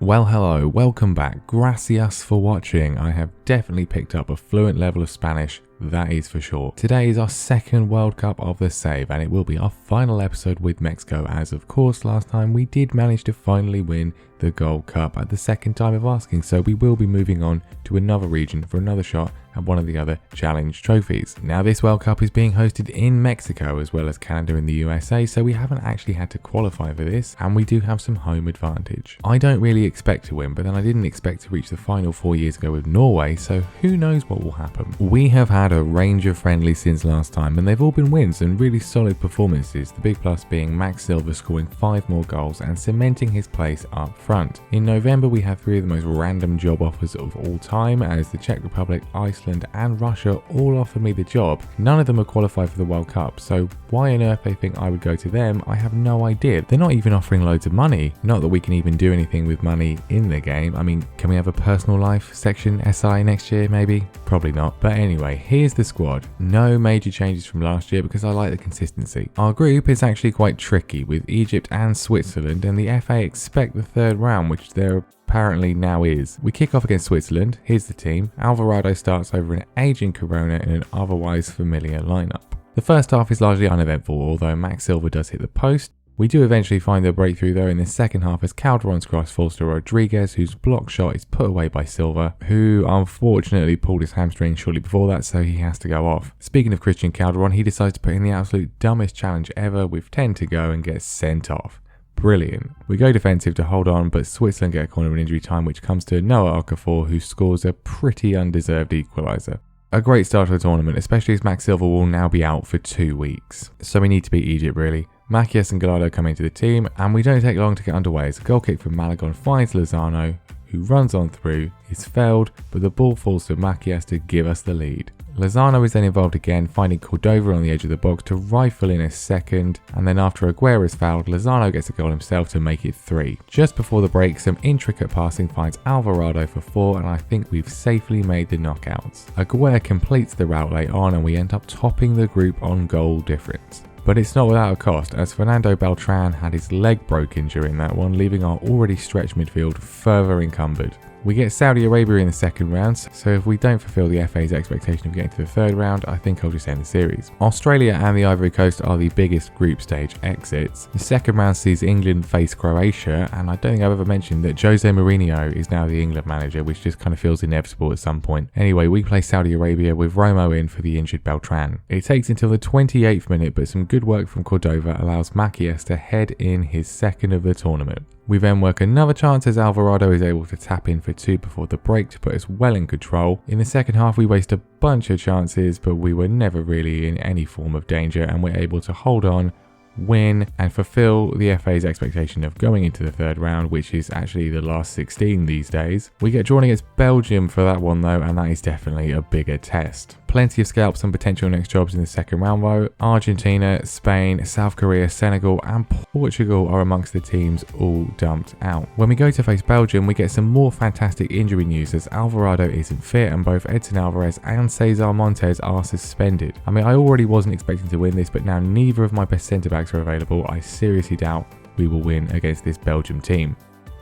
Well, hello, welcome back. Gracias for watching. I have definitely picked up a fluent level of Spanish, that is for sure. Today is our second World Cup of the save, and it will be our final episode with Mexico, as of course last time we did manage to finally win the Gold Cup at the second time of asking, so we will be moving on to another region for another shot at one of the other challenge trophies. Now this World Cup is being hosted in Mexico as well as Canada and the USA, so we haven't actually had to qualify for this, and we do have some home advantage. I don't really expect to win, but then I didn't expect to reach the final 4 years ago with Norway, so who knows what will happen. We have had a range of friendlies since last time, and they've all been wins and really solid performances, the big plus being Max Silva scoring 5 more goals and cementing his place up front. In November we had 3 of the most random job offers of all time, as the Czech Republic, Iceland and Russia all offered me the job. None of them are qualified for the World Cup, so why on earth they think I would go to them, I have no idea. They're not even offering loads of money. Not that we can even do anything with money in the game. I mean, can we have a personal life section SI next year maybe? Probably not. But anyway, here's the squad. No major changes from last year because I like the consistency. Our group is actually quite tricky with Egypt and Switzerland, and the FA expect the third round, which they're apparently now is. We kick off against Switzerland. Here's the team. Alvarado starts over an aging Corona in an otherwise familiar lineup. The first half is largely uneventful, although Max Silva does hit the post. We do eventually find the breakthrough though in the second half as Calderon's cross falls to Rodriguez, whose block shot is put away by Silva, who unfortunately pulled his hamstring shortly before that, so he has to go off. Speaking of Christian Calderon, he decides to put in the absolute dumbest challenge ever with 10 to go and gets sent off. Brilliant. We go defensive to hold on, but Switzerland get a corner in injury time, which comes to Noah Okafor, who scores a pretty undeserved equaliser. A great start to the tournament, especially as Max Silva will now be out for 2 weeks. So we need to beat Egypt really. Macias and Gallardo come into the team, and we don't take long to get underway as a goal kick from Malagon finds Lozano, who runs on through, is fouled, but the ball falls to Macias to give us the lead. Lozano is then involved again, finding Cordova on the edge of the box to rifle in a second, and then after Aguero is fouled, Lozano gets a goal himself to make it 3. Just before the break, some intricate passing finds Alvarado for 4, and I think we've safely made the knockouts. Aguero completes the route late on, and we end up topping the group on goal difference. But it's not without a cost, as Fernando Beltran had his leg broken during that one, leaving our already stretched midfield further encumbered. We get Saudi Arabia in the second round, so if we don't fulfill the FA's expectation of getting to the third round, I think I'll just end the series. Australia and the Ivory Coast are the biggest group stage exits. The second round sees England face Croatia, and I don't think I've ever mentioned that Jose Mourinho is now the England manager, which just kind of feels inevitable at some point. Anyway, we play Saudi Arabia with Romo in for the injured Beltran. It takes until the 28th minute, but some good work from Cordova allows Macias to head in his second of the tournament. We then work another chance as Alvarado is able to tap in for 2 before the break to put us well in control. In the second half we waste a bunch of chances, but we were never really in any form of danger, and we're able to hold on, win and fulfill the FA's expectation of going into the third round, which is actually the last 16 these days. We get drawn against Belgium for that one though, and that is definitely a bigger test. Plenty of scalps and potential next jobs in the second round though. Argentina, Spain, South Korea, Senegal and Portugal are amongst the teams all dumped out. When we go to face Belgium, we get some more fantastic injury news as Alvarado isn't fit and both Edson Alvarez and Cesar Montes are suspended. I mean, I already wasn't expecting to win this, but now neither of my best centre backs are available. I seriously doubt we will win against this Belgium team.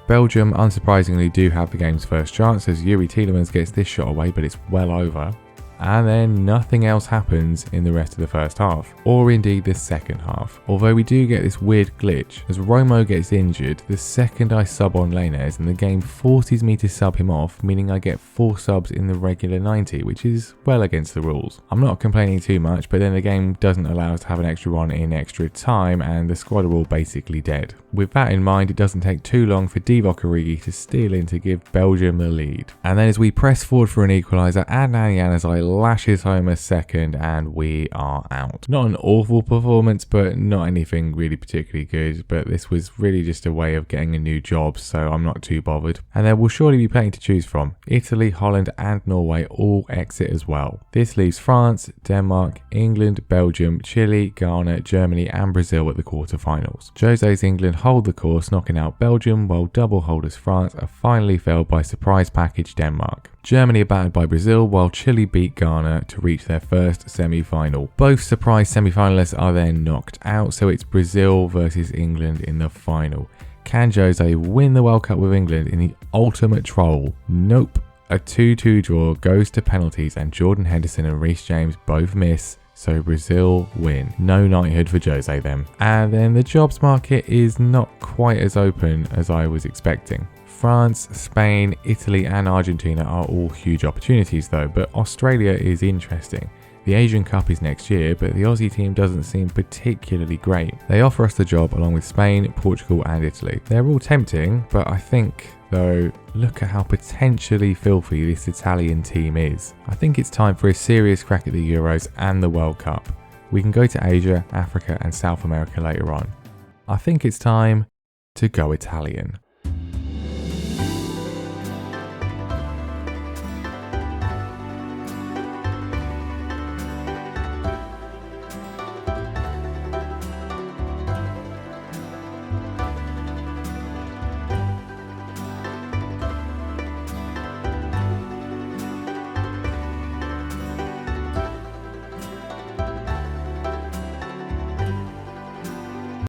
Belgium unsurprisingly do have the game's first chance as Yuri Tielemans gets this shot away, but it's well over. And then nothing else happens in the rest of the first half, or indeed the second half. Although we do get this weird glitch, as Romo gets injured the second I sub on Lainez, and the game forces me to sub him off, meaning I get 4 subs in the regular 90, which is well against the rules. I'm not complaining too much, but then the game doesn't allow us to have an extra one in extra time, and the squad are all basically dead. With that in mind, it doesn't take too long for Divock Origi to steal in to give Belgium the lead. And then as we press forward for an equaliser, Adnan Januzaj lashes home a second and we are out. Not an awful performance, but not anything really particularly good, but this was really just a way of getting a new job, so I'm not too bothered. And there will surely be plenty to choose from. Italy, Holland and Norway all exit as well. This leaves France, Denmark, England, Belgium, Chile, Ghana, Germany and Brazil at the quarterfinals. Jose's England hold the course, knocking out Belgium, while double holders France are finally felled by surprise package Denmark. Germany are battered by Brazil, while Chile beat Ghana to reach their first semi-final. Both surprise semi-finalists are then knocked out, so it's Brazil versus England in the final. Can Jose win the World Cup with England in the ultimate troll? Nope. A 2-2 draw goes to penalties and Jordan Henderson and Reece James both miss, so Brazil win. No knighthood for Jose then. And then the jobs market is not quite as open as I was expecting. France, Spain, Italy and Argentina are all huge opportunities though, but Australia is interesting. The Asian Cup is next year, but the Aussie team doesn't seem particularly great. They offer us the job along with Spain, Portugal and Italy. They're all tempting, but I think, though, look at how potentially filthy this Italian team is. I think it's time for a serious crack at the Euros and the World Cup. We can go to Asia, Africa and South America later on. I think it's time to go Italian.